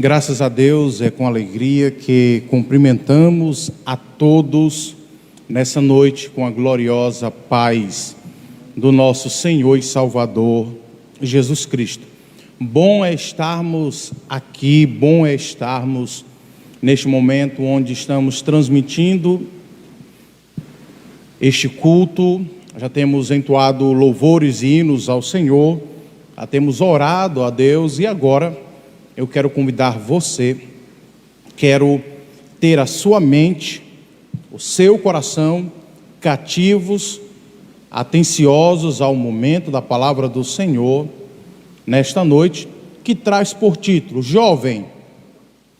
Graças a Deus, é com alegria que cumprimentamos a todos nessa noite com a gloriosa paz do nosso Senhor e Salvador Jesus Cristo. Bom é estarmos aqui, bom é estarmos neste momento onde estamos transmitindo este culto. Já temos entoado louvores e hinos ao Senhor, já temos orado a Deus e agora eu quero convidar você, quero ter a sua mente, o seu coração cativos, atenciosos ao momento da palavra do Senhor, nesta noite, que traz por título, Jovem,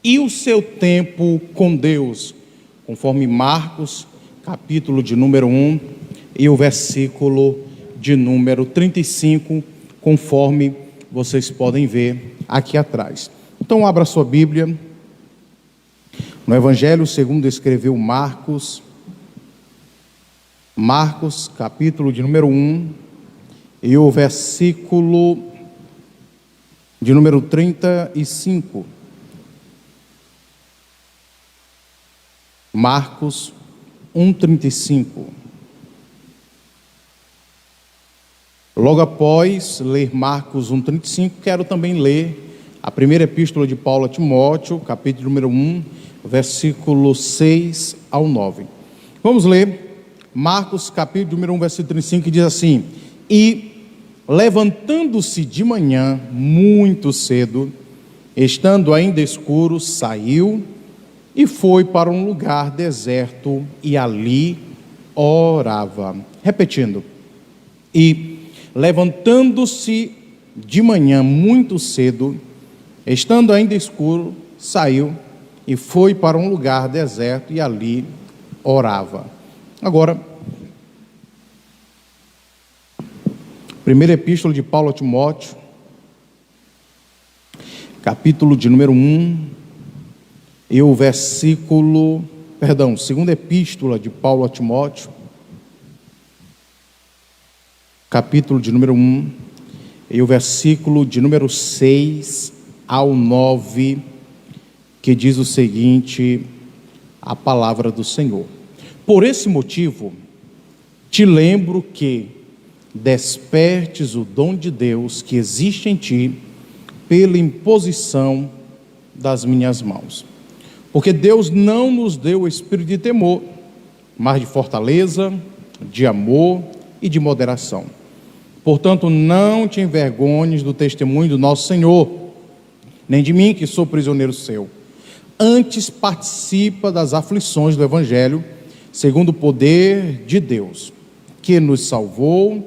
e o seu tempo com Deus, conforme Marcos, capítulo de número 1, e o versículo de número 35, conforme vocês podem ver aqui atrás. Então abra sua Bíblia no Evangelho segundo escreveu Marcos, capítulo de número 1, e o versículo de número 35. Marcos 1:35. Logo após ler Marcos 1:35, quero também ler a primeira epístola de Paulo a Timóteo, capítulo número 1, versículo 6 ao 9. Vamos ler Marcos, capítulo número 1, versículo 35, que diz assim: E levantando-se de manhã muito cedo, estando ainda escuro, saiu e foi para um lugar deserto e ali orava. Repetindo, e levantando-se de manhã muito cedo, estando ainda escuro, saiu e foi para um lugar deserto e ali orava. Agora, primeira epístola de Paulo a Timóteo, capítulo de número 1, e o versículo, segunda epístola de Paulo a Timóteo, capítulo de número 1, e o versículo de número 6 ao 9, que diz o seguinte, a palavra do Senhor. Por esse motivo, te lembro que despertes o dom de Deus que existe em ti, pela imposição das minhas mãos. Porque Deus não nos deu o espírito de temor, mas de fortaleza, de amor e de moderação. Portanto, não te envergonhes do testemunho do nosso Senhor, nem de mim, que sou prisioneiro seu. Antes participa das aflições do Evangelho, segundo o poder de Deus, que nos salvou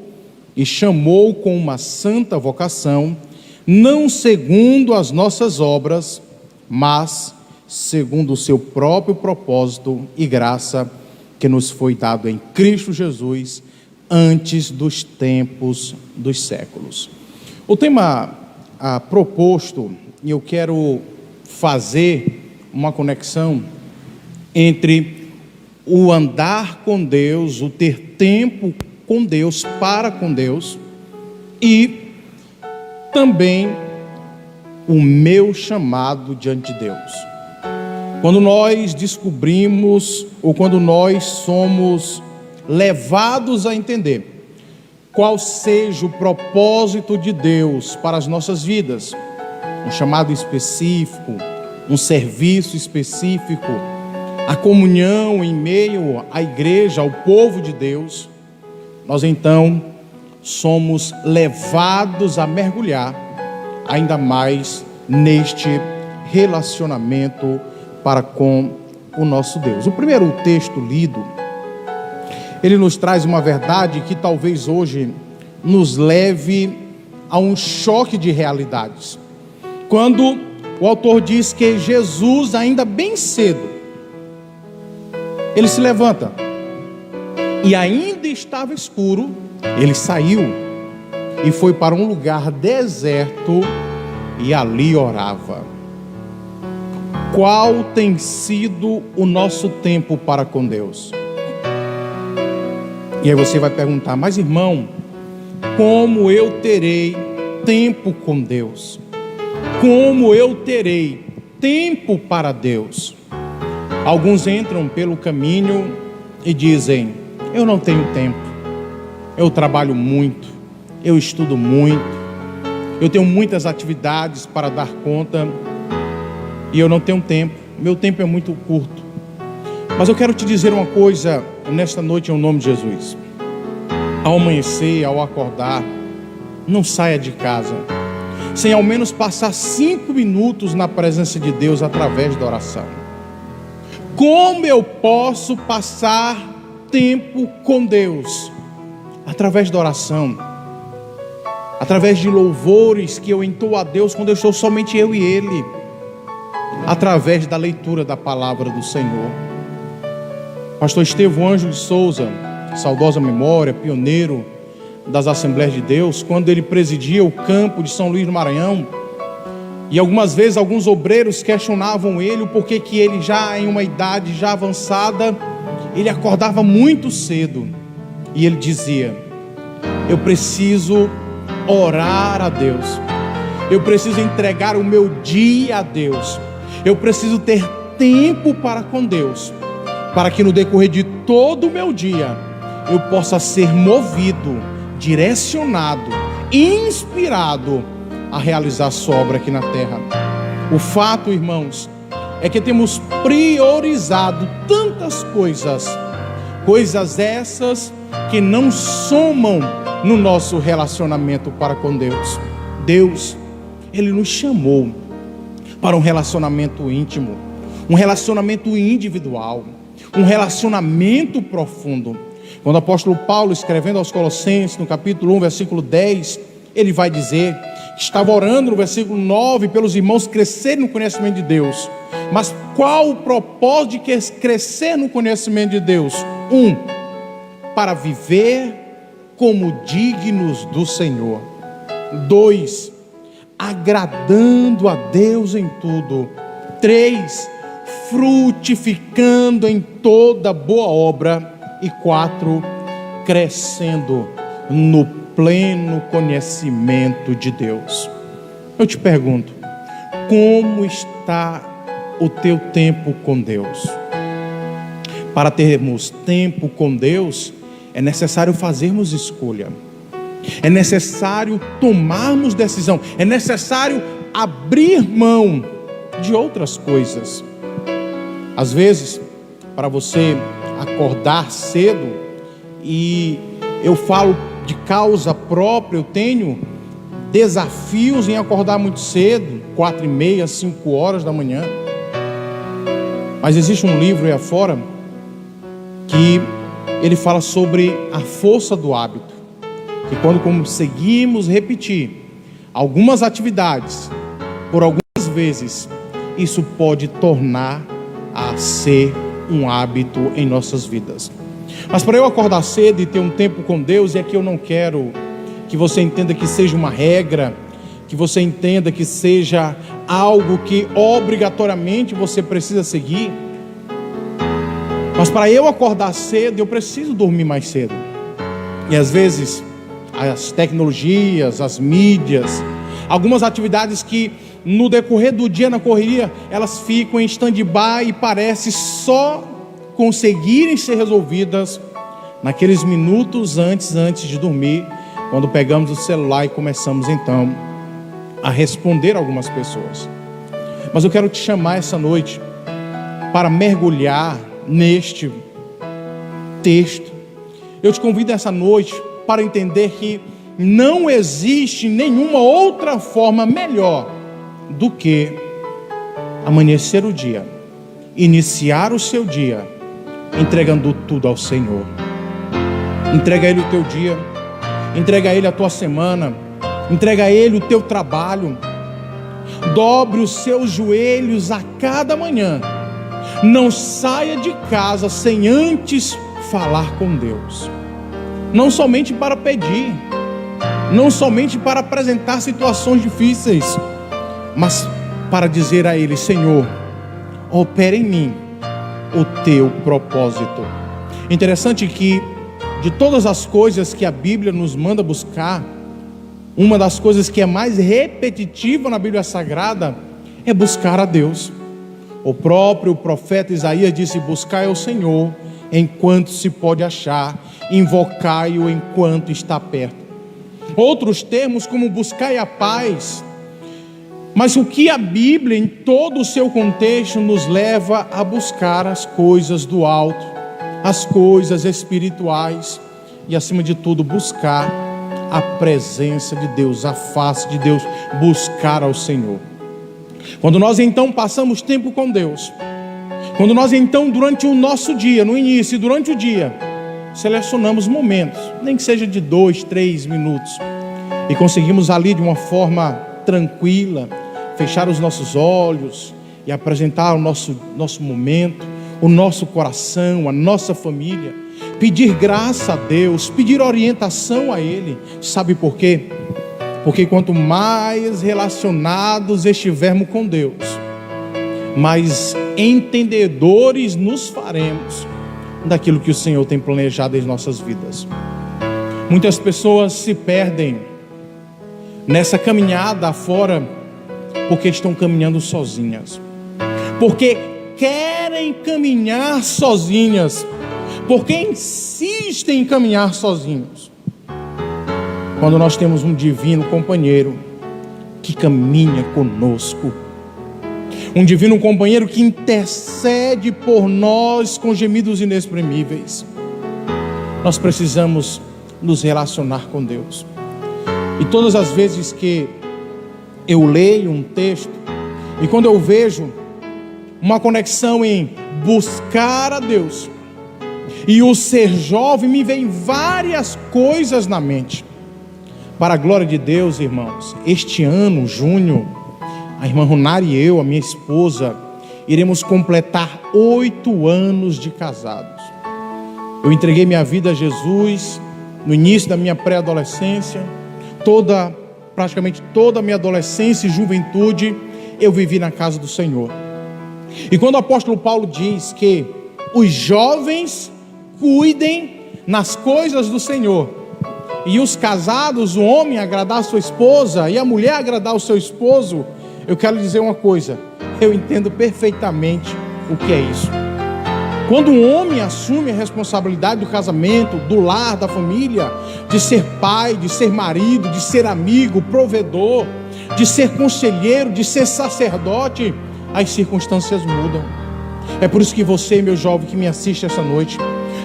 e chamou com uma santa vocação, não segundo as nossas obras, mas segundo o seu próprio propósito e graça, que nos foi dado em Cristo Jesus, antes dos tempos dos séculos. O tema proposto, e eu quero fazer uma conexão entre o andar com Deus, o ter tempo com Deus, para com Deus, e também o meu chamado diante de Deus. Quando nós descobrimos, ou quando nós somos levados a entender qual seja o propósito de Deus para as nossas vidas, um chamado específico, um serviço específico, a comunhão em meio à igreja, ao povo de Deus, nós então somos levados a mergulhar ainda mais neste relacionamento para com o nosso Deus. O primeiro texto lido, ele nos traz uma verdade que talvez hoje nos leve a um choque de realidades. Quando o autor diz que Jesus, ainda bem cedo, ele se levanta e ainda estava escuro, ele saiu e foi para um lugar deserto e ali orava. Qual tem sido o nosso tempo para com Deus? E aí você vai perguntar, mas irmão, como eu terei tempo com Deus? Como eu terei tempo para Deus. Alguns entram pelo caminho e dizem: eu não tenho tempo, eu trabalho muito, eu estudo muito, eu tenho muitas atividades para dar conta e eu não tenho tempo, meu tempo é muito curto. Mas eu quero te dizer uma coisa nesta noite em nome de Jesus. Ao amanhecer, ao acordar, não saia de casa sem ao menos passar 5 minutos na presença de Deus através da oração. Como eu posso passar tempo com Deus? Através da oração, através de louvores que eu entoo a Deus quando eu estou somente eu e Ele, através da leitura da palavra do Senhor. Pastor Estevão Ângelo de Souza, saudosa memória, pioneiro das Assembleias de Deus, quando ele presidia o campo de São Luís do Maranhão, e algumas vezes alguns obreiros questionavam ele o porquê que ele, já em uma idade já avançada, ele acordava muito cedo, e ele dizia: eu preciso orar a Deus, eu preciso entregar o meu dia a Deus, eu preciso ter tempo para com Deus, para que no decorrer de todo o meu dia eu possa ser movido, direcionado, inspirado a realizar a sua obra aqui na terra. O fato, irmãos, é que temos priorizado tantas coisas essas que não somam no nosso relacionamento para com Deus. Deus, Ele nos chamou para um relacionamento íntimo, um relacionamento individual, um relacionamento profundo. Quando o apóstolo Paulo, escrevendo aos Colossenses, no capítulo 1, versículo 10, ele vai dizer que estava orando no versículo 9 pelos irmãos crescerem no conhecimento de Deus. Mas qual o propósito de crescer no conhecimento de Deus? Para viver como dignos do Senhor. 2, agradando a Deus em tudo. 3, frutificando em toda boa obra. E 4, crescendo no pleno conhecimento de Deus. Eu te pergunto, como está o teu tempo com Deus? Para termos tempo com Deus, é necessário fazermos escolha, é necessário tomarmos decisão, é necessário abrir mão de outras coisas. Às vezes, para você acordar cedo, e eu falo de causa própria, eu tenho desafios em acordar muito cedo, 4h30, 5 horas da manhã. Mas existe um livro aí afora que ele fala sobre a força do hábito, que quando conseguimos repetir algumas atividades por algumas vezes, isso pode tornar a ser um hábito em nossas vidas. Mas para eu acordar cedo e ter um tempo com Deus, e aqui eu não quero que você entenda que seja uma regra, que você entenda que seja algo que obrigatoriamente você precisa seguir. Mas para eu acordar cedo, eu preciso dormir mais cedo. E às vezes as tecnologias, as mídias, algumas atividades que no decorrer do dia, na correria, elas ficam em stand-by e parece só conseguirem ser resolvidas naqueles minutos antes de dormir, quando pegamos o celular e começamos então a responder algumas pessoas. Mas eu quero te chamar essa noite para mergulhar neste texto. Eu te convido essa noite para entender que não existe nenhuma outra forma melhor do que amanhecer o dia, iniciar o seu dia entregando tudo ao Senhor. Entrega a Ele o teu dia, entrega a Ele a tua semana, entrega a Ele o teu trabalho. Dobre os seus joelhos a cada manhã. Não saia de casa sem antes falar com Deus, não somente para pedir, não somente para apresentar situações difíceis, mas para dizer a Ele: Senhor, opera em mim o teu propósito. Interessante que de todas as coisas que a Bíblia nos manda buscar, uma das coisas que é mais repetitiva na Bíblia Sagrada é buscar a Deus. O próprio profeta Isaías disse: buscai ao Senhor enquanto se pode achar, invocai-o enquanto está perto. Outros termos como buscai a paz. Mas o que a Bíblia, em todo o seu contexto, nos leva a buscar as coisas do alto, as coisas espirituais e, acima de tudo, buscar a presença de Deus, a face de Deus, buscar ao Senhor. Quando nós então passamos tempo com Deus, quando nós então durante o nosso dia, no início e durante o dia, selecionamos momentos, nem que seja de 2, 3 minutos, e conseguimos ali de uma forma tranquila, fechar os nossos olhos e apresentar o nosso momento, o nosso coração, a nossa família, pedir graça a Deus, pedir orientação a Ele. Sabe por quê? Porque quanto mais relacionados estivermos com Deus, mais entendedores nos faremos daquilo que o Senhor tem planejado em nossas vidas. Muitas pessoas se perdem nessa caminhada afora porque estão caminhando sozinhas, porque querem caminhar sozinhas, porque insistem em caminhar sozinhos, quando nós temos um divino companheiro que caminha conosco, um divino companheiro que intercede por nós com gemidos inexprimíveis. Nós precisamos nos relacionar com Deus. E todas as vezes que eu leio um texto, e quando eu vejo uma conexão em buscar a Deus e o ser jovem, me vem várias coisas na mente. Para a glória de Deus, irmãos, este ano, junho, a irmã Runari e eu, a minha esposa, iremos completar 8 anos de casados. Eu entreguei minha vida a Jesus no início da minha pré-adolescência. Praticamente toda a minha adolescência e juventude eu vivi na casa do Senhor. E quando o apóstolo Paulo diz que os jovens cuidem nas coisas do Senhor, e os casados, o homem agradar a sua esposa e a mulher agradar o seu esposo, eu quero dizer uma coisa: eu entendo perfeitamente o que é isso. Quando um homem assume a responsabilidade do casamento, do lar, da família, de ser pai, de ser marido, de ser amigo, provedor, de ser conselheiro, de ser sacerdote, as circunstâncias mudam. É por isso que você, meu jovem que me assiste essa noite,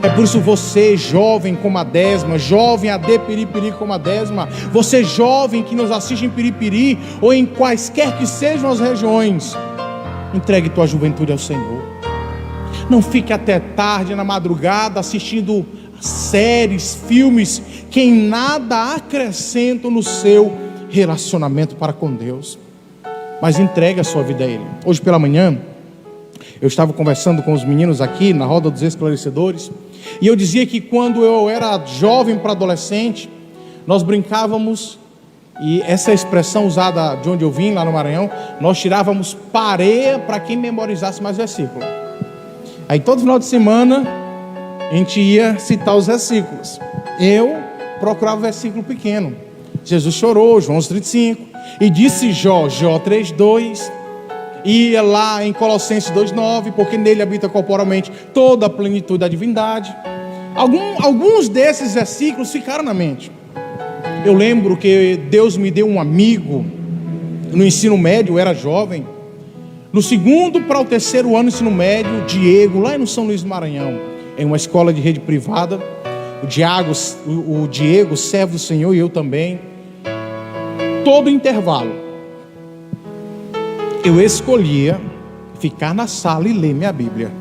é por isso você, jovem como a Desma, jovem AD Piripiri como a Desma, você jovem que nos assiste em Piripiri ou em quaisquer que sejam as regiões, entregue tua juventude ao Senhor. Não fique até tarde na madrugada assistindo séries, filmes que em nada acrescentam no seu relacionamento para com Deus, mas entregue a sua vida a Ele. Hoje pela manhã eu estava conversando com os meninos aqui na roda dos esclarecedores, e eu dizia que quando eu era jovem para adolescente, nós brincávamos, e essa é a expressão usada de onde eu vim, lá no Maranhão, nós tirávamos pareia para quem memorizasse mais versículos. Aí todo final de semana a gente ia citar os versículos. Eu procurava versículo pequeno. Jesus chorou, João 11:35, e disse Jó 3:2, ia lá em Colossenses 2:9, porque nele habita corporalmente toda a plenitude da divindade. Alguns desses versículos ficaram na mente. Eu lembro que Deus me deu um amigo no ensino médio, eu era jovem. No 2º para o 3º ano do ensino médio, Diego, lá no São Luís do Maranhão, em uma escola de rede privada, o Diego, servo do Senhor, e eu também, todo intervalo, eu escolhia ficar na sala e ler minha Bíblia.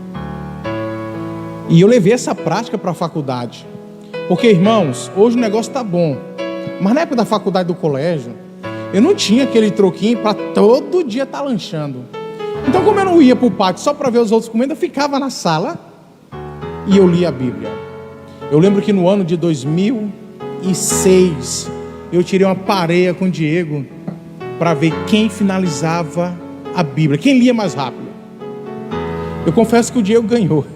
E eu levei essa prática para a faculdade, porque, irmãos, hoje o negócio está bom, mas na época da faculdade, do colégio, eu não tinha aquele troquinho para todo dia estar lanchando. Então, como eu não ia para o pátio só para ver os outros comendo, eu ficava na sala e eu lia a Bíblia. Eu lembro que no ano de 2006 eu tirei uma pareia com o Diego para ver quem finalizava a Bíblia, quem lia mais rápido. Eu confesso que o Diego ganhou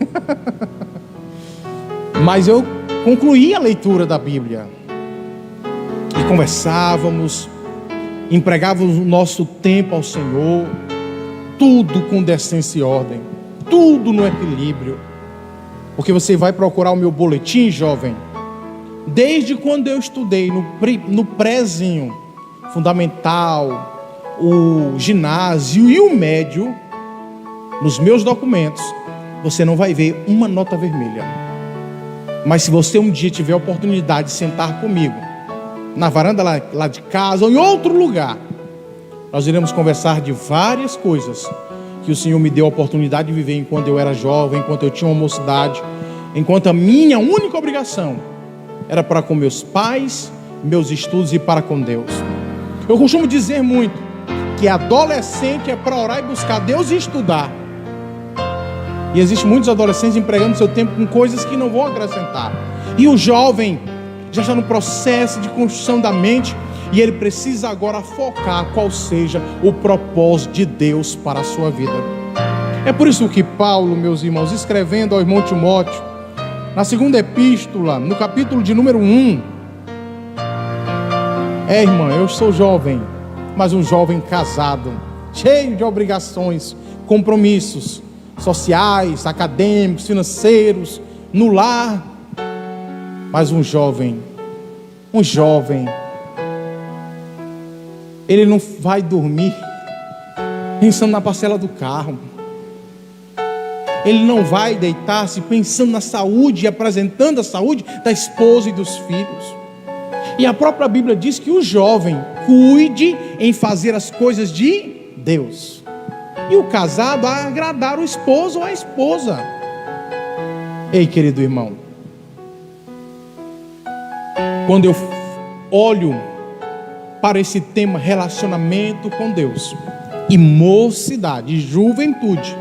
mas eu concluí a leitura da Bíblia e conversávamos, empregávamos o nosso tempo ao Senhor. tudo com decência e ordem, tudo no equilíbrio. Porque você vai procurar o meu boletim, jovem, desde quando eu estudei no prézinho, fundamental, o ginásio e o médio, nos meus documentos, você não vai ver uma nota vermelha. Mas se você um dia tiver a oportunidade de sentar comigo, na varanda lá de casa ou em outro lugar, nós iremos conversar de várias coisas que o Senhor me deu a oportunidade de viver enquanto eu era jovem, enquanto eu tinha uma mocidade, enquanto a minha única obrigação era para com meus pais, meus estudos e para com Deus. Eu costumo dizer muito que adolescente é para orar e buscar Deus e estudar. E existem muitos adolescentes empregando seu tempo com coisas que não vão acrescentar. E o jovem já está no processo de construção da mente, e ele precisa agora focar qual seja o propósito de Deus para a sua vida. É por isso que Paulo, meus irmãos, escrevendo ao irmão Timóteo, na segunda epístola, no capítulo de número 1, irmã, eu sou jovem, mas um jovem casado, cheio de obrigações, compromissos sociais, acadêmicos, financeiros, no lar. Mas um jovem, ele não vai dormir pensando na parcela do carro. Ele não vai deitar-se pensando na saúde e apresentando a saúde da esposa e dos filhos. E a própria Bíblia diz que o jovem cuide em fazer as coisas de Deus, e o casado a agradar o esposo ou a esposa. Ei, querido irmão, quando eu olho para esse tema relacionamento com Deus e mocidade e juventude,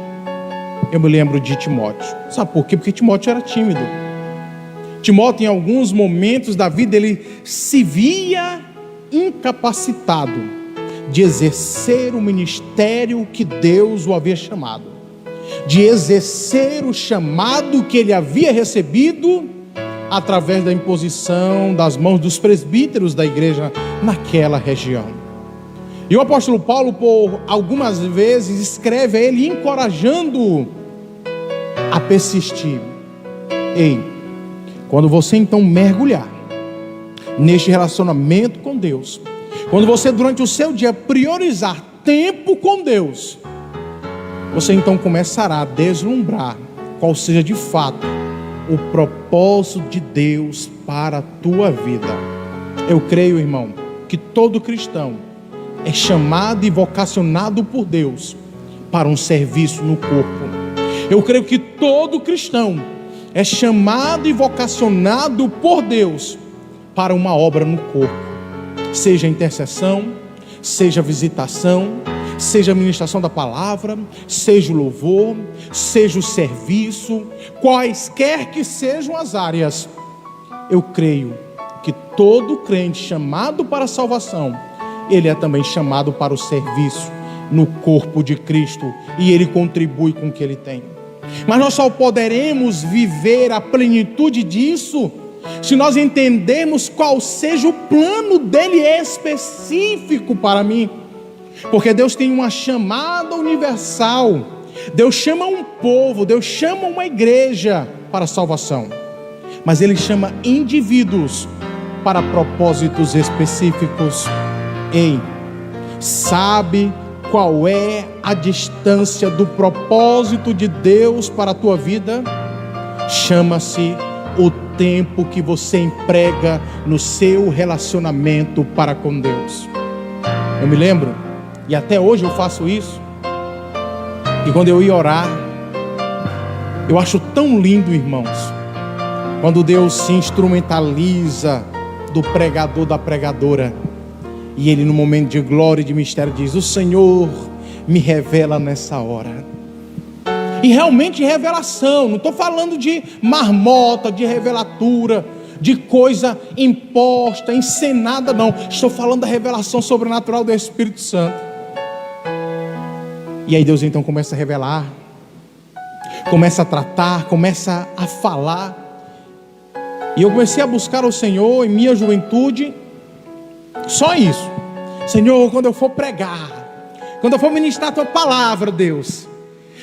eu me lembro de Timóteo. Sabe por quê? Porque Timóteo era tímido. Timóteo, em alguns momentos da vida, ele se via incapacitado de exercer o ministério que Deus o havia chamado, de exercer o chamado que ele havia recebido através da imposição das mãos dos presbíteros da igreja naquela região. E o apóstolo Paulo, por algumas vezes, escreve a ele encorajando-o a persistir. Ei, quando você então mergulhar neste relacionamento com Deus, quando você durante o seu dia priorizar tempo com Deus, você então começará a deslumbrar qual seja de fato o propósito de Deus para a tua vida. Eu creio, irmão, que todo cristão é chamado e vocacionado por Deus para um serviço no corpo. Eu creio que todo cristão é chamado e vocacionado por Deus para uma obra no corpo, seja intercessão, seja visitação, seja a ministração da palavra, seja o louvor, seja o serviço, quaisquer que sejam as áreas. Eu creio que todo crente chamado para a salvação, ele é também chamado para o serviço no corpo de Cristo, e ele contribui com o que ele tem. Mas nós só poderemos viver a plenitude disso se nós entendermos qual seja o plano dele específico para mim. Porque Deus tem uma chamada universal, Deus chama um povo, Deus chama uma igreja para a salvação, mas Ele chama indivíduos para propósitos específicos. Ei, sabe qual é a distância do propósito de Deus para a tua vida? Chama-se o tempo que você emprega no seu relacionamento para com Deus. Eu me lembro, e até hoje eu faço isso, e quando eu ia orar, eu acho tão lindo, irmãos, quando Deus se instrumentaliza do pregador, da pregadora, e ele no momento de glória e de mistério diz: o Senhor me revela nessa hora. E realmente revelação, não estou falando de marmota, de revelatura, de coisa imposta, encenada, não. Estou falando da revelação sobrenatural do Espírito Santo. E aí Deus então começa a revelar, começa a tratar, começa a falar. E eu comecei a buscar o Senhor em minha juventude, só isso. Senhor, quando eu for pregar, Quando eu for ministrar a tua palavra, Deus,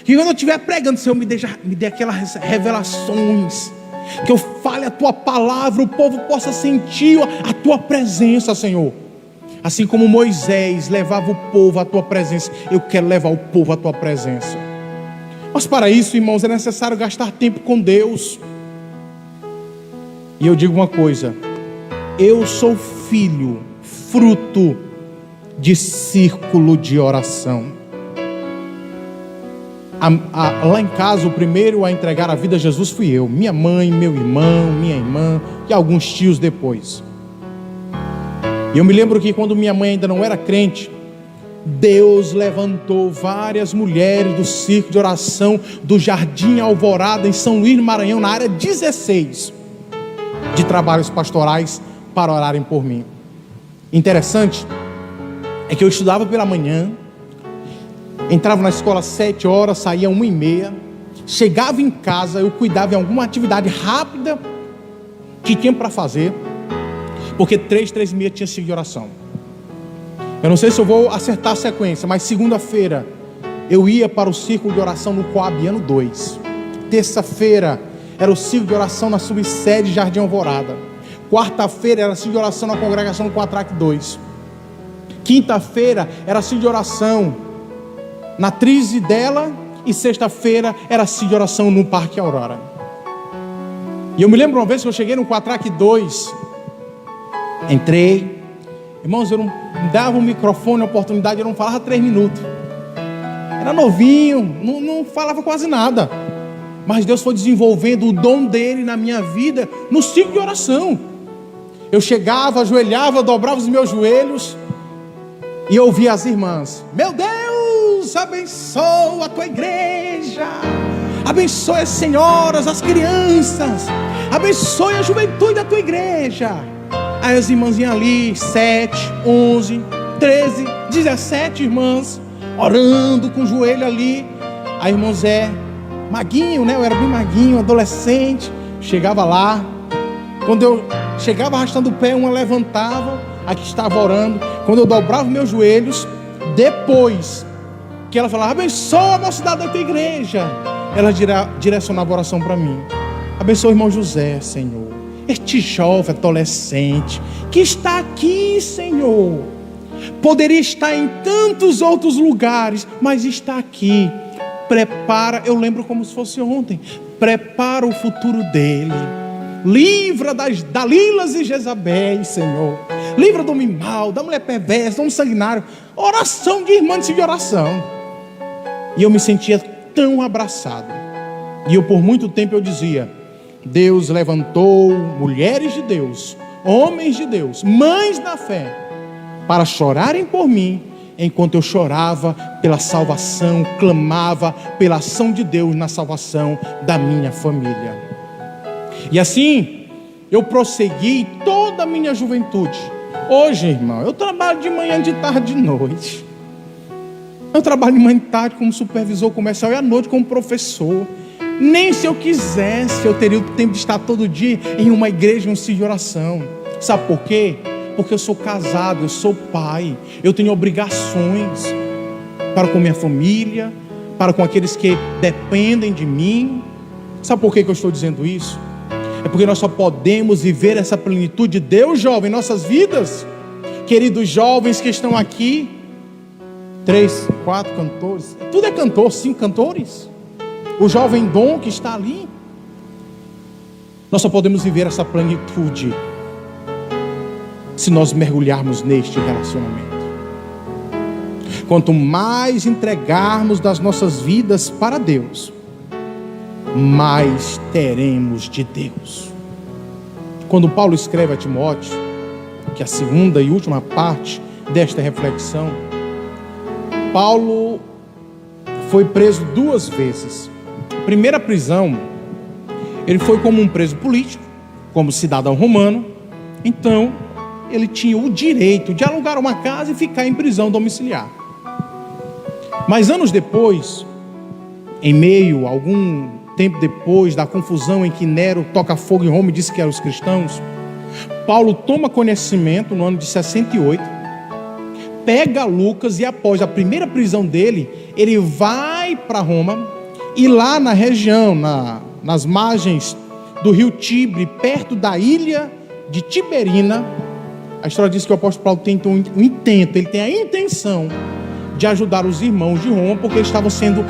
que quando eu estiver pregando, Senhor, me dê aquelas revelações, que eu fale a tua palavra, o povo possa sentir a tua presença, Senhor. Assim como Moisés levava o povo à tua presença, eu quero levar o povo à tua presença. Mas para isso, irmãos, é necessário gastar tempo com Deus. E eu digo uma coisa: eu sou filho, fruto de círculo de oração. Lá em casa, o primeiro a entregar a vida a Jesus fui eu, minha mãe, meu irmão, minha irmã e alguns tios depois. E eu me lembro que quando minha mãe ainda não era crente, Deus levantou várias mulheres do círculo de oração do Jardim Alvorada, em São Luís do Maranhão, na área 16 de trabalhos pastorais, para orarem por mim. Interessante é que eu estudava pela manhã, entrava na escola às 7 horas, saía 1h30, chegava em casa, eu cuidava de alguma atividade rápida que tinha para fazer, porque 3h30 tinha sido de oração. Eu não sei se eu vou acertar a sequência, mas segunda-feira eu ia para o círculo de oração no Coabiano 2. Terça-feira era o círculo de oração na subsede Jardim Alvorada. Quarta-feira era círculo de oração na congregação no Quatraque 2. Quinta-feira era círculo de oração na Trize dela. E sexta-feira era círculo de oração no Parque Aurora. E eu me lembro uma vez que eu cheguei no Quatraque 2. Entrei, irmãos, eu não dava um microfone, a oportunidade, eu não falava 3 minutos. Era novinho, não falava quase nada. Mas Deus foi desenvolvendo o dom dele na minha vida no ciclo de oração. Eu chegava, ajoelhava, dobrava os meus joelhos e ouvia as irmãs: meu Deus, abençoa a tua igreja, abençoe as senhoras, as crianças, abençoe a juventude da tua igreja. Aí as irmãzinhas ali, 7, 11, 13, 17 irmãs, orando com o joelho ali. A irmã Zé, maguinho, né? Eu era bem maguinho, adolescente. Chegava lá, quando eu chegava arrastando o pé, uma levantava, a que estava orando. Quando eu dobrava meus joelhos, depois que ela falava: abençoa a mocidade da tua igreja, ela direcionava a oração para mim: abençoa o irmão José, Senhor, este jovem adolescente que está aqui, Senhor, poderia estar em tantos outros lugares, mas está aqui. Prepara, eu lembro como se fosse ontem, prepara o futuro dele, livra das Dalilas e Jezabéis, Senhor, livra do homem mau, da mulher perversa, do homem sanguinário. Oração de irmã de oração. E eu me sentia tão abraçado. E eu por muito tempo eu dizia: Deus levantou mulheres de Deus, homens de Deus, mães na fé, para chorarem por mim, enquanto eu chorava pela salvação, clamava pela ação de Deus na salvação da minha família. E assim eu prossegui toda a minha juventude. Hoje, irmão, eu trabalho de manhã, de tarde, de noite. Eu trabalho de manhã e de tarde como supervisor comercial e à noite como professor. Nem se eu quisesse eu teria o tempo de estar todo dia em uma igreja, um círculo de oração. Sabe por quê? Porque eu sou casado, eu sou pai, eu tenho obrigações para com minha família, para com aqueles que dependem de mim. Sabe por que eu estou dizendo isso? É porque nós só podemos viver essa plenitude de Deus, jovem, em nossas vidas. Queridos jovens que estão aqui, 3, 4 cantores, tudo é cantor, 5 cantores. O jovem dom que está ali, nós só podemos viver essa plenitude se nós mergulharmos neste relacionamento. Quanto mais entregarmos das nossas vidas para Deus, mais teremos de Deus. Quando Paulo escreve a Timóteo, que é a segunda e última parte desta reflexão, Paulo foi preso 2 vezes. Primeira prisão, ele foi como um preso político, como cidadão romano. Então ele tinha o direito de alugar uma casa e ficar em prisão domiciliar. Mas anos depois, em meio, algum tempo depois da confusão em que Nero toca fogo em Roma e disse que eram os cristãos, Paulo toma conhecimento no ano de 68, pega Lucas e após a primeira prisão dele, ele vai para Roma, e lá na região, nas margens do rio Tibre, perto da ilha de Tiberina, a história diz que o apóstolo Paulo tem um intento, ele tem a intenção de ajudar os irmãos de Roma, porque eles estavam sendo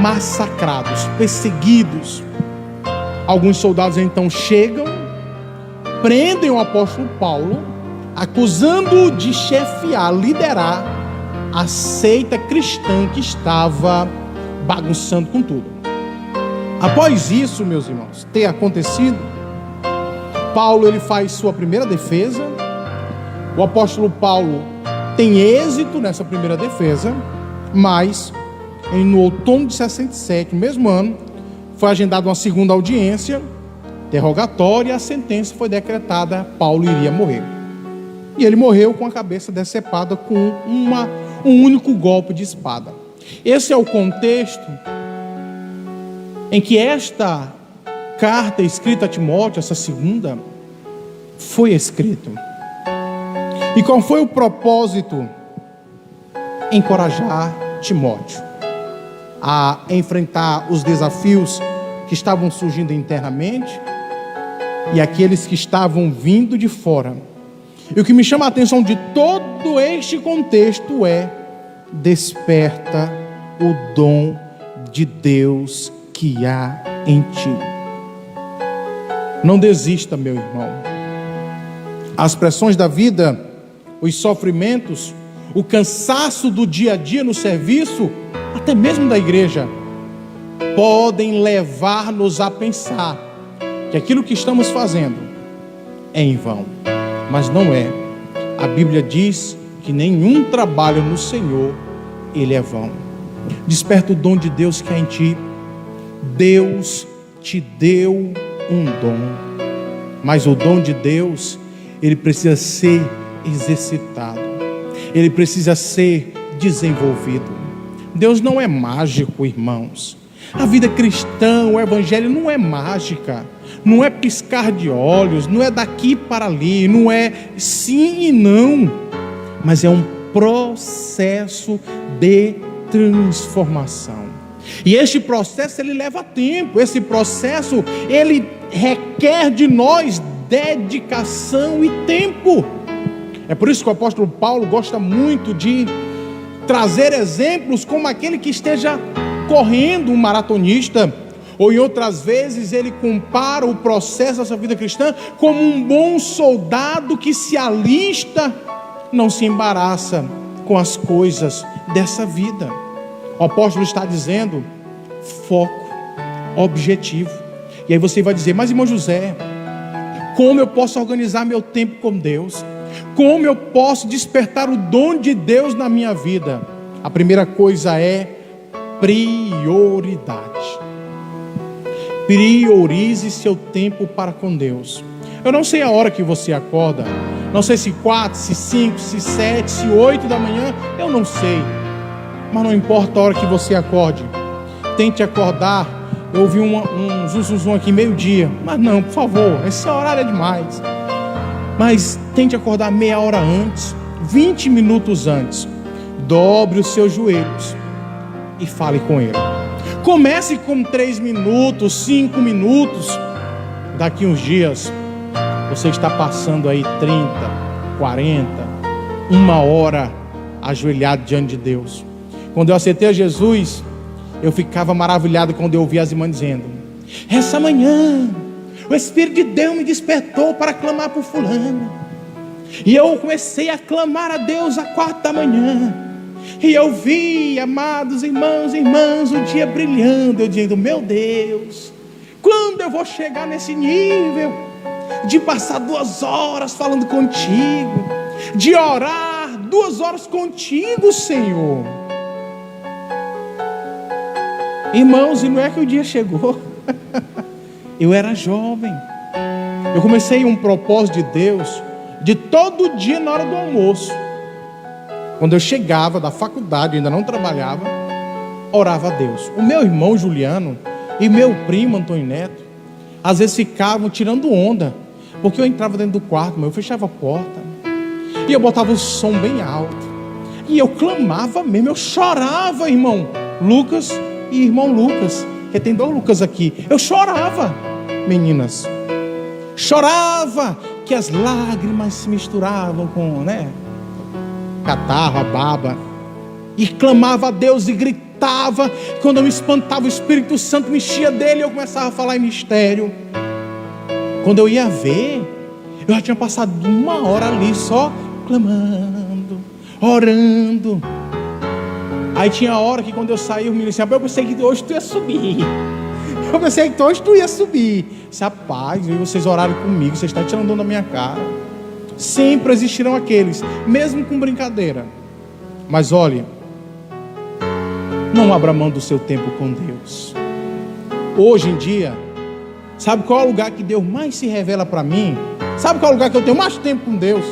massacrados, perseguidos. Alguns soldados então chegam, prendem o apóstolo Paulo, acusando-o de chefiar, liderar a seita cristã que estava bagunçando com tudo. Após isso, meus irmãos, ter acontecido, Paulo ele faz sua primeira defesa. O apóstolo Paulo tem êxito nessa primeira defesa, mas no outono de 67, no mesmo ano, foi agendada uma segunda audiência, interrogatório, e a sentença foi decretada: Paulo iria morrer. E ele morreu com a cabeça decepada com um único golpe de espada. Esse é o contexto em que esta carta escrita a Timóteo, essa segunda, foi escrita. E qual foi o propósito? Encorajar Timóteo a enfrentar os desafios que estavam surgindo internamente e aqueles que estavam vindo de fora. E o que me chama a atenção de todo este contexto é: desperta o dom de Deus que há em ti. Não desista, meu irmão. As pressões da vida, os sofrimentos, o cansaço do dia a dia no serviço, até mesmo da igreja, podem levar-nos a pensar que aquilo que estamos fazendo é em vão. Mas não é. A Bíblia diz que nenhum trabalho no Senhor ele é vão. Desperta o dom de Deus que há em ti. Deus te deu um dom, mas o dom de Deus ele precisa ser exercitado, ele precisa ser desenvolvido. Deus não é mágico, irmãos. A vida cristã, o evangelho não é mágica, não é piscar de olhos, não é daqui para ali, não é sim e não, mas é um processo de transformação. E este processo ele leva tempo, esse processo ele requer de nós dedicação e tempo. É por isso que o apóstolo Paulo gosta muito de trazer exemplos como aquele que esteja correndo, um maratonista, ou em outras vezes ele compara o processo da sua vida cristã como um bom soldado que se alista, não se embaraça com as coisas dessa vida. O apóstolo está dizendo: foco, objetivo. E aí você vai dizer: mas irmão José, como eu posso organizar meu tempo com Deus? Como eu posso despertar o dom de Deus na minha vida? A primeira coisa é prioridade. Priorize seu tempo para com Deus. Eu não sei a hora que você acorda, não sei se 4, se 5, se 7, se 8 da manhã, eu não sei. Mas não importa a hora que você acorde, tente acordar. Eu ouvi um zum aqui meio-dia, mas não, por favor, esse horário é demais. Mas tente acordar meia hora antes, 20 minutos antes. Dobre os seus joelhos e fale com Ele. Comece com 3 minutos, 5 minutos. Daqui uns dias você está passando aí 30, 40, 1 hora ajoelhado diante de Deus. Quando eu aceitei a Jesus, eu ficava maravilhado quando eu ouvia as irmãs dizendo: essa manhã o Espírito de Deus me despertou para clamar por fulano. E eu comecei a clamar a Deus às 4 da manhã. E eu vi, amados irmãos e irmãs, o dia brilhando. Eu dizendo: meu Deus, quando eu vou chegar nesse nível de passar 2 horas falando contigo, de orar 2 horas contigo, Senhor? Irmãos, e não é que o dia chegou. Eu era jovem. Eu comecei um propósito de Deus de todo dia na hora do almoço. Quando eu chegava da faculdade, ainda não trabalhava, orava a Deus. O meu irmão Juliano e meu primo Antônio Neto às vezes ficavam tirando onda, porque eu entrava dentro do quarto, mas eu fechava a porta e eu botava o som bem alto. E eu clamava mesmo, eu chorava, irmão Lucas e irmão Lucas, que tem 2 Lucas aqui. Eu chorava, meninas. Chorava, que as lágrimas se misturavam com, catarro, a baba. E clamava a Deus e gritava. Quando eu me espantava, o Espírito Santo me enchia dele e eu começava a falar em mistério. Quando eu ia ver, eu já tinha passado 1 hora ali só clamando, orando. Aí tinha hora que quando eu saí, o menino disse: eu pensei que hoje tu ia subir. Eu pensei que hoje tu ia subir. Disse: rapaz, vocês oraram comigo, vocês estão tirando onda da minha cara. Sempre existirão aqueles, mesmo com brincadeira. Mas olhe, não abra mão do seu tempo com Deus. Hoje em dia, sabe qual é o lugar que Deus mais se revela para mim? Sabe qual é o lugar que eu tenho mais tempo com Deus?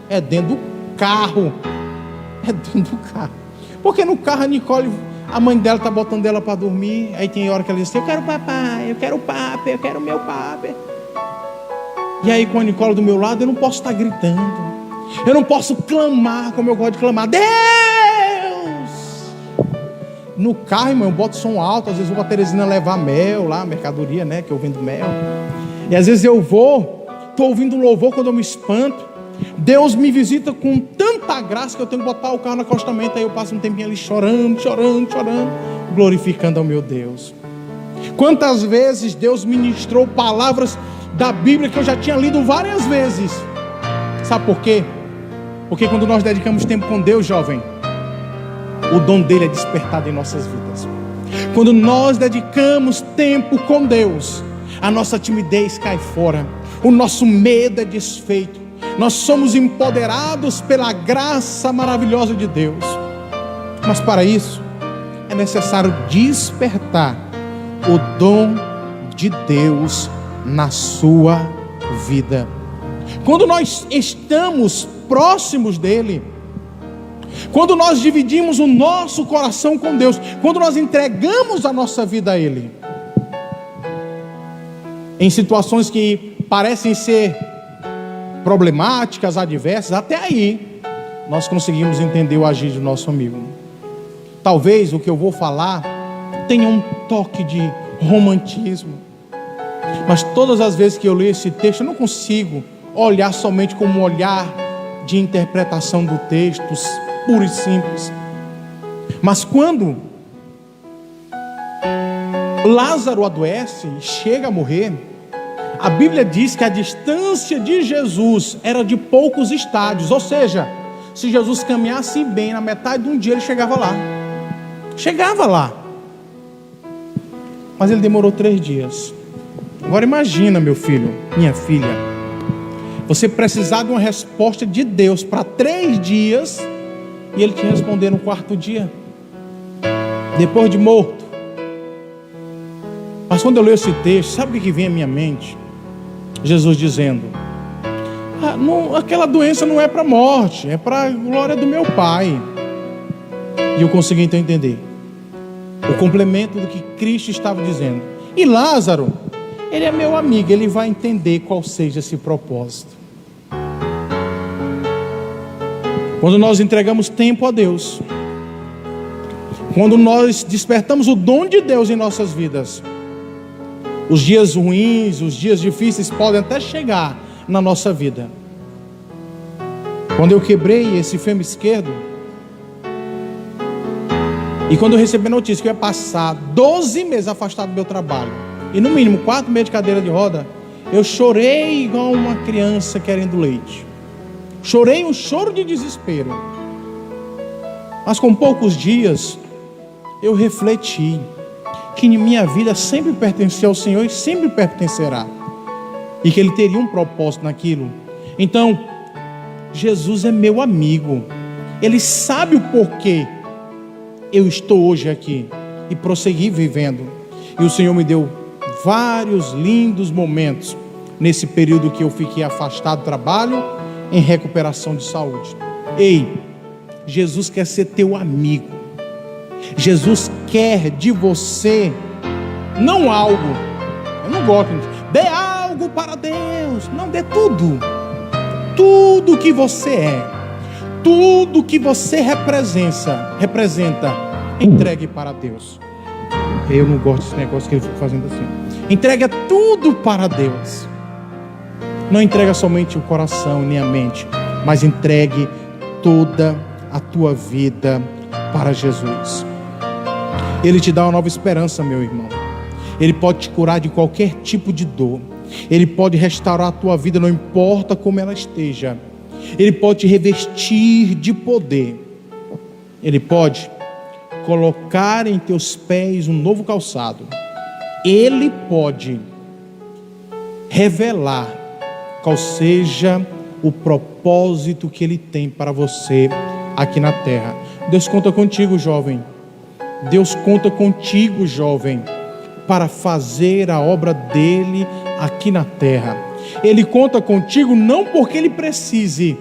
É dentro do carro. É dentro do carro. Porque no carro a Nicole, a mãe dela está botando ela para dormir. Aí tem hora que ela diz assim: eu quero papai, eu quero papai, eu quero meu papai. E aí com a Nicole do meu lado, eu não posso estar gritando. Eu não posso clamar como eu gosto de clamar: Deus! No carro, irmão, eu boto som alto. Às vezes eu vou a Teresina levar mel lá, mercadoria, que eu vendo mel. E às vezes eu vou, estou ouvindo um louvor, quando eu me espanto, Deus me visita com tanta graça que eu tenho que botar o carro no acostamento. Aí eu passo um tempinho ali chorando, glorificando ao meu Deus. Quantas vezes Deus ministrou palavras da Bíblia que eu já tinha lido várias vezes. Sabe por quê? Porque quando nós dedicamos tempo com Deus, jovem, o dom dele é despertado em nossas vidas. Quando nós dedicamos tempo com Deus, a nossa timidez cai fora, o nosso medo é desfeito. Nós somos empoderados pela graça maravilhosa de Deus. Mas para isso é necessário despertar o dom de Deus na sua vida. Quando nós estamos próximos dele, quando nós dividimos o nosso coração com Deus, quando nós entregamos a nossa vida a ele, em situações que parecem ser problemáticas, adversas, até aí nós conseguimos entender o agir do nosso amigo. Talvez o que eu vou falar tenha um toque de romantismo, mas todas as vezes que eu leio esse texto, eu não consigo olhar somente como um olhar de interpretação do texto, puro e simples. Mas quando Lázaro adoece e chega a morrer, a Bíblia diz que a distância de Jesus era de poucos estádios. Ou seja, se Jesus caminhasse bem, na metade de um dia ele chegava lá. Mas ele demorou 3 dias. Agora imagina, meu filho, minha filha, você precisar de uma resposta de Deus para 3 dias e ele te responder no 4º dia, depois de morto. Mas quando eu leio esse texto, sabe o que vem à minha mente? Jesus dizendo: aquela doença não é para a morte, é para a glória do meu Pai. E eu consegui então entender o complemento do que Cristo estava dizendo. E Lázaro, ele é meu amigo, ele vai entender qual seja esse propósito. Quando nós entregamos tempo a Deus, quando nós despertamos o dom de Deus em nossas vidas, os dias ruins, os dias difíceis podem até chegar na nossa vida. Quando eu quebrei esse fêmur esquerdo, e quando eu recebi a notícia que eu ia passar 12 meses afastado do meu trabalho, e no mínimo 4 meses de cadeira de roda, eu chorei igual uma criança querendo leite. Chorei um choro de desespero. Mas com poucos dias, eu refleti que minha vida sempre pertencia ao Senhor e sempre pertencerá, e que Ele teria um propósito naquilo. Então, Jesus é meu amigo, Ele sabe o porquê eu estou hoje aqui e prossegui vivendo. E o Senhor me deu vários lindos momentos nesse período que eu fiquei afastado do trabalho, em recuperação de saúde. Ei, Jesus quer ser teu amigo. Jesus quer de você não algo. Eu não gosto de dê algo para Deus. Não, dê tudo. Tudo que você é, tudo que você representa, entregue para Deus. Eu não gosto desse negócio que ele fica fazendo assim. Entrega tudo para Deus. Não entrega somente o coração nem a mente, mas entregue toda a tua vida para Jesus. Ele te dá uma nova esperança, meu irmão. Ele pode te curar de qualquer tipo de dor. Ele pode restaurar a tua vida, não importa como ela esteja. Ele pode te revestir de poder. Ele pode colocar em teus pés um novo calçado. Ele pode revelar qual seja o propósito que Ele tem para você aqui na terra. Deus conta contigo, jovem. Deus conta contigo, jovem, para fazer a obra dEle aqui na terra. Ele conta contigo não porque Ele precise,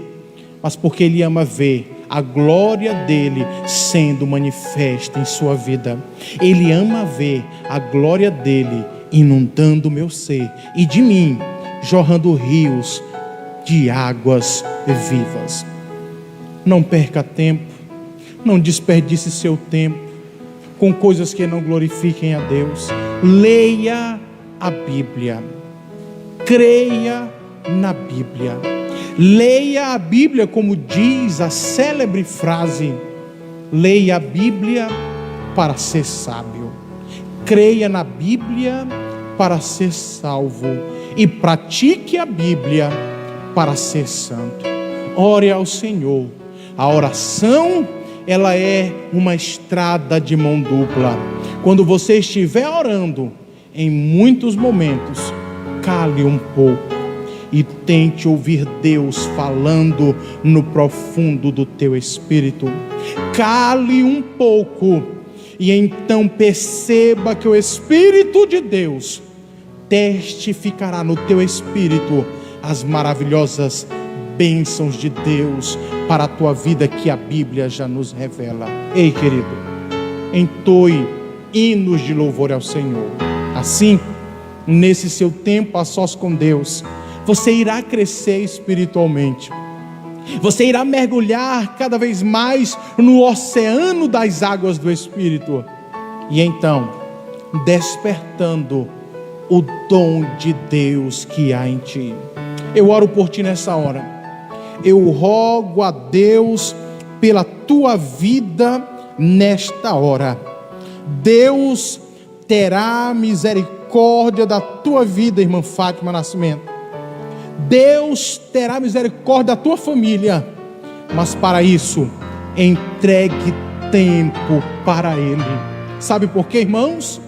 mas porque Ele ama ver a glória dEle sendo manifesta em sua vida. Ele ama ver a glória dEle inundando o meu ser e de mim, jorrando rios de águas vivas. Não perca tempo, não desperdice seu tempo com coisas que não glorifiquem a Deus. Leia a Bíblia, creia na Bíblia. Leia a Bíblia, como diz a célebre frase: leia a Bíblia para ser sábio, creia na Bíblia para ser salvo e pratique a Bíblia para ser santo. Ore ao Senhor. A oração, ela é uma estrada de mão dupla. Quando você estiver orando, em muitos momentos, cale um pouco e tente ouvir Deus falando no profundo do teu espírito. Cale um pouco e então perceba que o Espírito de Deus testificará no teu espírito as maravilhosas bênçãos de Deus para a tua vida que a Bíblia já nos revela. Ei, querido, entoe hinos de louvor ao Senhor. Assim, nesse seu tempo a sós com Deus, você irá crescer espiritualmente. Você irá mergulhar cada vez mais no oceano das águas do Espírito. E então, despertando o dom de Deus que há em ti. Eu oro por ti nessa hora. Eu rogo a Deus pela tua vida nesta hora. Deus terá misericórdia da tua vida, irmã Fátima Nascimento. Deus terá misericórdia da tua família. Mas para isso, entregue tempo para Ele. Sabe por quê, irmãos?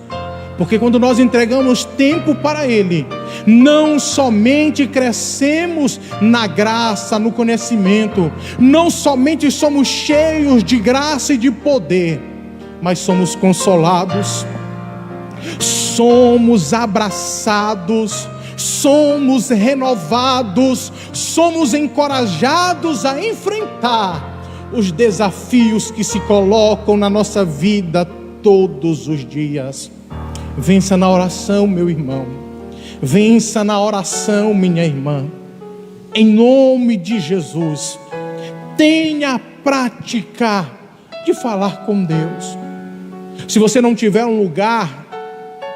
Porque quando nós entregamos tempo para Ele, não somente crescemos na graça, no conhecimento, não somente somos cheios de graça e de poder, mas somos consolados, somos abraçados, somos renovados, somos encorajados a enfrentar os desafios que se colocam na nossa vida todos os dias. Vença na oração, meu irmão. Vença na oração, minha irmã. Em nome de Jesus, tenha a prática de falar com Deus. Se você não tiver um lugar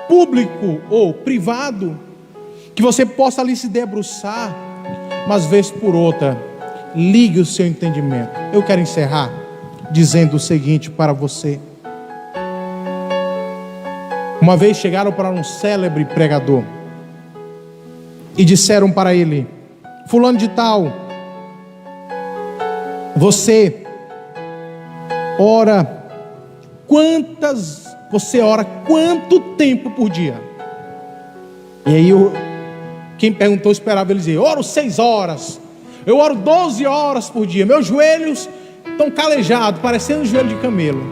público ou privado que você possa ali se debruçar, mas vez por outra, ligue o seu entendimento. Eu quero encerrar dizendo o seguinte para você. Uma vez chegaram para um célebre pregador e disseram para ele: fulano de tal, você ora quanto tempo por dia? E aí quem perguntou esperava ele dizer: oro 6 horas, eu oro 12 horas por dia, meus joelhos estão calejados, parecendo um joelho de camelo.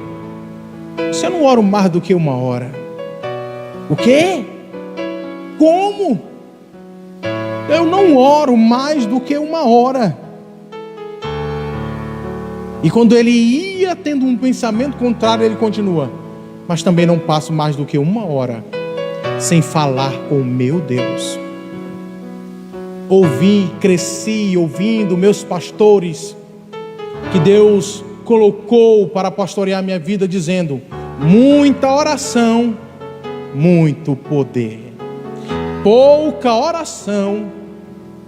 Você não ora mais do que 1 hora. O quê? Como? Eu não oro mais do que 1 hora. E quando ele ia tendo um pensamento contrário, ele continua: mas também não passo mais do que 1 hora sem falar com o meu Deus. Cresci ouvindo meus pastores, que Deus colocou para pastorear minha vida, dizendo: muita oração, muito poder. Pouca oração,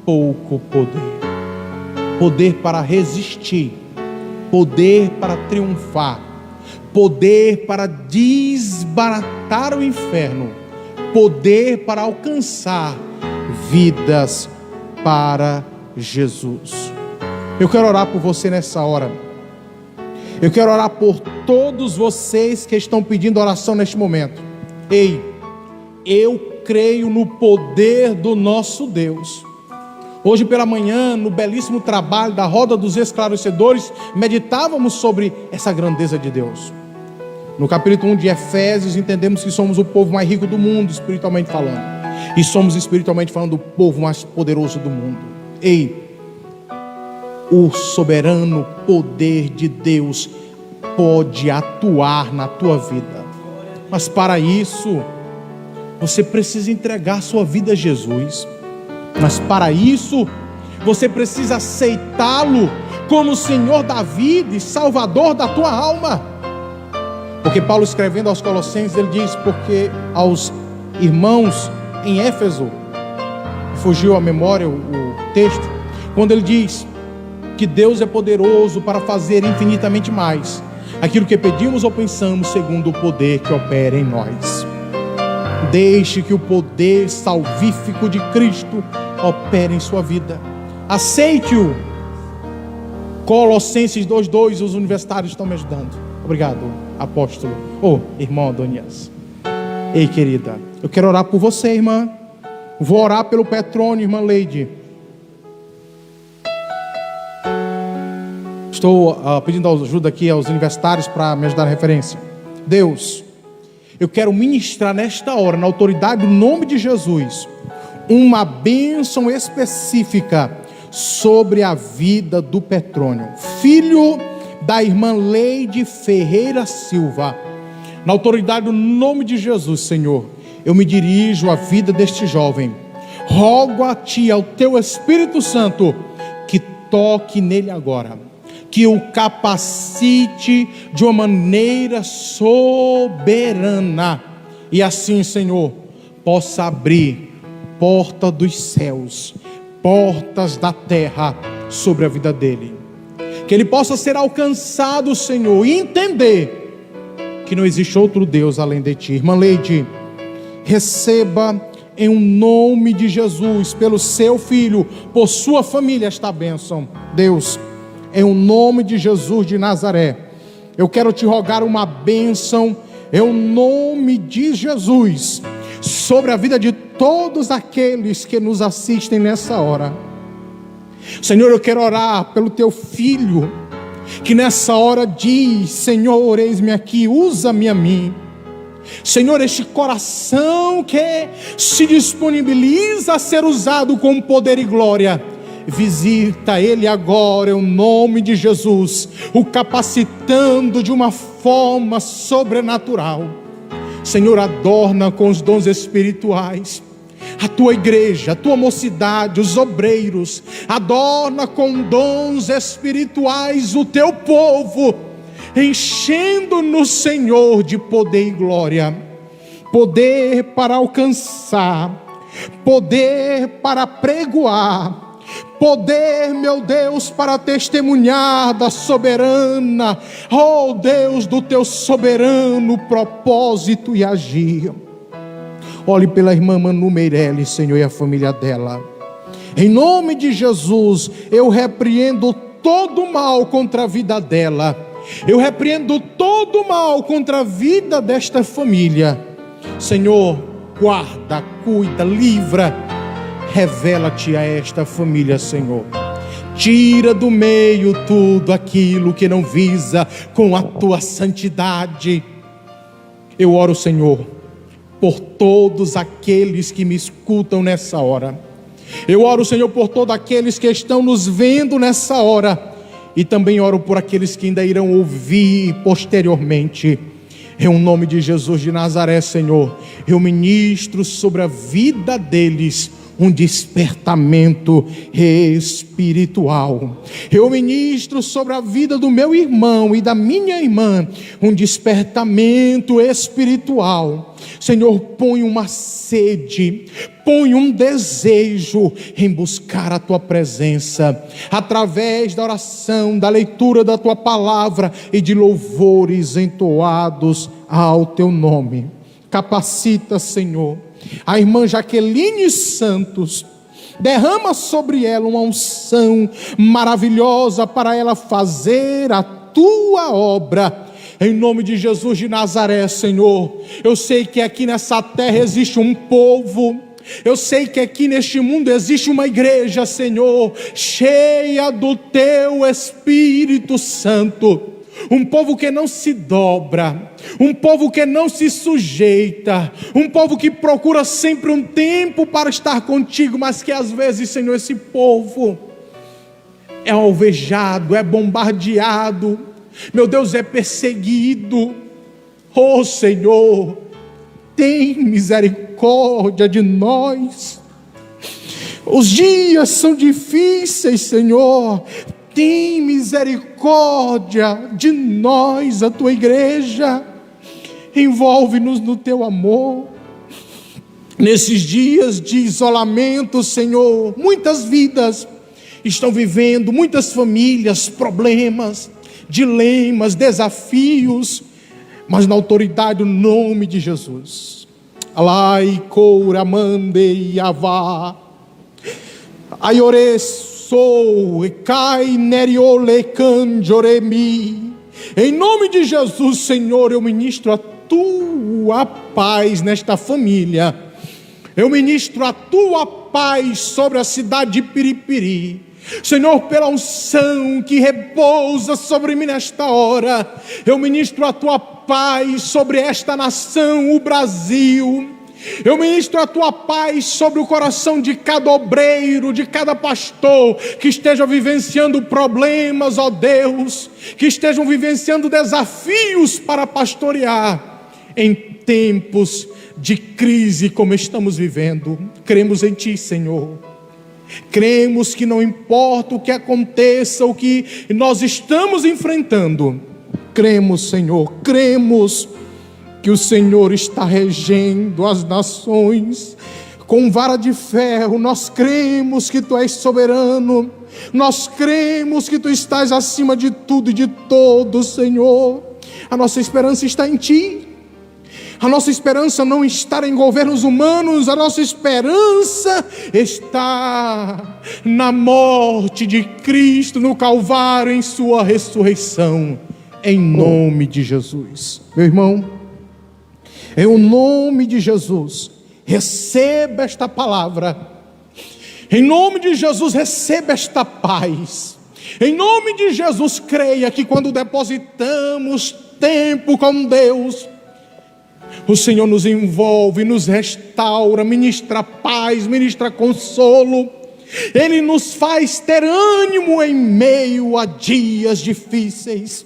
pouco poder. Poder para resistir, poder para triunfar, poder para desbaratar o inferno, poder para alcançar vidas para Jesus. Eu quero orar por você nessa hora. Eu quero orar por todos vocês que estão pedindo oração neste momento. Ei, eu creio no poder do nosso Deus. Hoje pela manhã, no belíssimo trabalho da Roda dos Esclarecedores, meditávamos sobre essa grandeza de Deus. No capítulo 1 de Efésios, entendemos que somos o povo mais rico do mundo, espiritualmente falando. E somos, espiritualmente falando, o povo mais poderoso do mundo. Ei, o soberano poder de Deus pode atuar na tua vida. Mas para isso, você precisa entregar sua vida a Jesus. Mas para isso, você precisa aceitá-lo como Senhor da vida e Salvador da tua alma. Porque Paulo, escrevendo aos Colossenses, ele diz: porque aos irmãos em Éfeso, fugiu à memória o texto, quando ele diz que Deus é poderoso para fazer infinitamente mais aquilo que pedimos ou pensamos, segundo o poder que opera em nós. Deixe que o poder salvífico de Cristo opere em sua vida. Aceite-o. Colossenses 2:2, os universitários estão me ajudando. Obrigado, apóstolo. Irmão Adonias. Ei, querida, eu quero orar por você, irmã. Vou orar pelo Petrônio, irmã Leide. Estou pedindo ajuda aqui aos universitários para me ajudar na referência. Deus, eu quero ministrar nesta hora, na autoridade do nome de Jesus, uma bênção específica sobre a vida do Petrônio, filho da irmã Leide Ferreira Silva. Na autoridade do nome de Jesus, Senhor, eu me dirijo à vida deste jovem. Rogo a Ti, ao Teu Espírito Santo, que toque nele agora, que o capacite de uma maneira soberana, e assim, Senhor, possa abrir porta dos céus, portas da terra sobre a vida dele, que ele possa ser alcançado, Senhor, e entender que não existe outro Deus além de Ti. Irmã Leide, receba em um nome de Jesus, pelo seu filho, por sua família, esta bênção. Deus, em um nome de Jesus de Nazaré, eu quero te rogar uma bênção, em um nome de Jesus, sobre a vida de todos aqueles que nos assistem nessa hora. Senhor, eu quero orar pelo teu filho, que nessa hora diz: Senhor, eis-me aqui, usa-me a mim. Senhor, este coração que se disponibiliza a ser usado com poder e glória, visita ele agora, em nome de Jesus, o capacitando de uma forma sobrenatural. Senhor, adorna com os dons espirituais a tua igreja, a tua mocidade, os obreiros. Adorna com dons espirituais o teu povo, enchendo-nos, Senhor, de poder e glória. Poder para alcançar, poder para pregoar, poder, meu Deus, para testemunhar da soberana, Deus, do teu soberano propósito e agir. Olhe pela irmã Manu Meirelles, Senhor, e a família dela. Em nome de Jesus, eu repreendo todo o mal contra a vida dela. Eu repreendo todo o mal contra a vida desta família. Senhor, guarda, cuida, livra. Revela-te a esta família, Senhor. Tira do meio tudo aquilo que não visa com a tua santidade. Eu oro, Senhor, por todos aqueles que me escutam nessa hora. Eu oro, Senhor, por todos aqueles que estão nos vendo nessa hora. E também oro por aqueles que ainda irão ouvir posteriormente. Em nome de Jesus de Nazaré, Senhor, eu ministro sobre a vida deles um despertamento espiritual. Eu ministro sobre a vida do meu irmão e da minha irmã um despertamento espiritual. Senhor, põe uma sede, põe um desejo em buscar a Tua presença, através da oração, da leitura da Tua palavra e de louvores entoados ao Teu nome. Capacita, Senhor, a irmã Jaqueline Santos, derrama sobre ela uma unção maravilhosa para ela fazer a Tua obra, em nome de Jesus de Nazaré, Senhor. Eu sei que aqui nessa terra existe um povo, eu sei que aqui neste mundo existe uma igreja, Senhor, cheia do Teu Espírito Santo, um povo que não se dobra, um povo que não se sujeita, um povo que procura sempre um tempo para estar contigo, mas que às vezes, Senhor, esse povo é alvejado, é bombardeado, meu Deus, é perseguido. Oh Senhor, tem misericórdia de nós. Os dias são difíceis, Senhor, tem misericórdia de nós, a Tua igreja. Envolve-nos no Teu amor. Nesses dias de isolamento, Senhor, muitas vidas estão vivendo, muitas famílias, problemas, dilemas, desafios, mas na autoridade do nome de Jesus. Alai coura mande yavá, aiore sou e cai neriole canjoremi. Em nome de Jesus, Senhor, eu ministro a Tua paz nesta família. Eu ministro a Tua paz sobre a cidade de Piripiri. Senhor, pela unção que repousa sobre mim nesta hora, eu ministro a Tua paz sobre esta nação, o Brasil. Eu ministro a Tua paz sobre o coração de cada obreiro, de cada pastor que esteja vivenciando problemas, ó Deus, que estejam vivenciando desafios para pastorear em tempos de crise como estamos vivendo. Cremos em Ti, Senhor. Cremos que não importa o que aconteça, o que nós estamos enfrentando, cremos, Senhor, cremos que o Senhor está regendo as nações com vara de ferro. Nós cremos que Tu és soberano, nós cremos que Tu estás acima de tudo e de todos, Senhor. A nossa esperança está em Ti. A nossa esperança não está em governos humanos, a nossa esperança está na morte de Cristo no Calvário, em Sua ressurreição, em nome de Jesus. Meu irmão, em o nome de Jesus, receba esta palavra, em nome de Jesus, receba esta paz, em nome de Jesus, creia que quando depositamos tempo com Deus, o Senhor nos envolve, nos restaura, ministra paz, ministra consolo. Ele nos faz ter ânimo em meio a dias difíceis.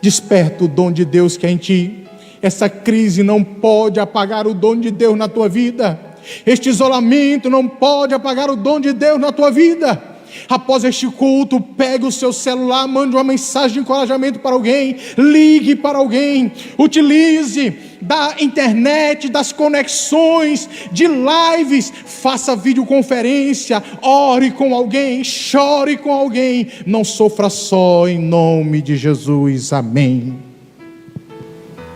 Desperta o dom de Deus que é em ti. Essa crise não pode apagar o dom de Deus na tua vida. Este isolamento não pode apagar o dom de Deus na tua vida. Após este culto, pegue o seu celular, mande uma mensagem de encorajamento para alguém, ligue para alguém, utilize da internet, das conexões, de lives, faça videoconferência, ore com alguém, chore com alguém, não sofra só, em nome de Jesus, amém.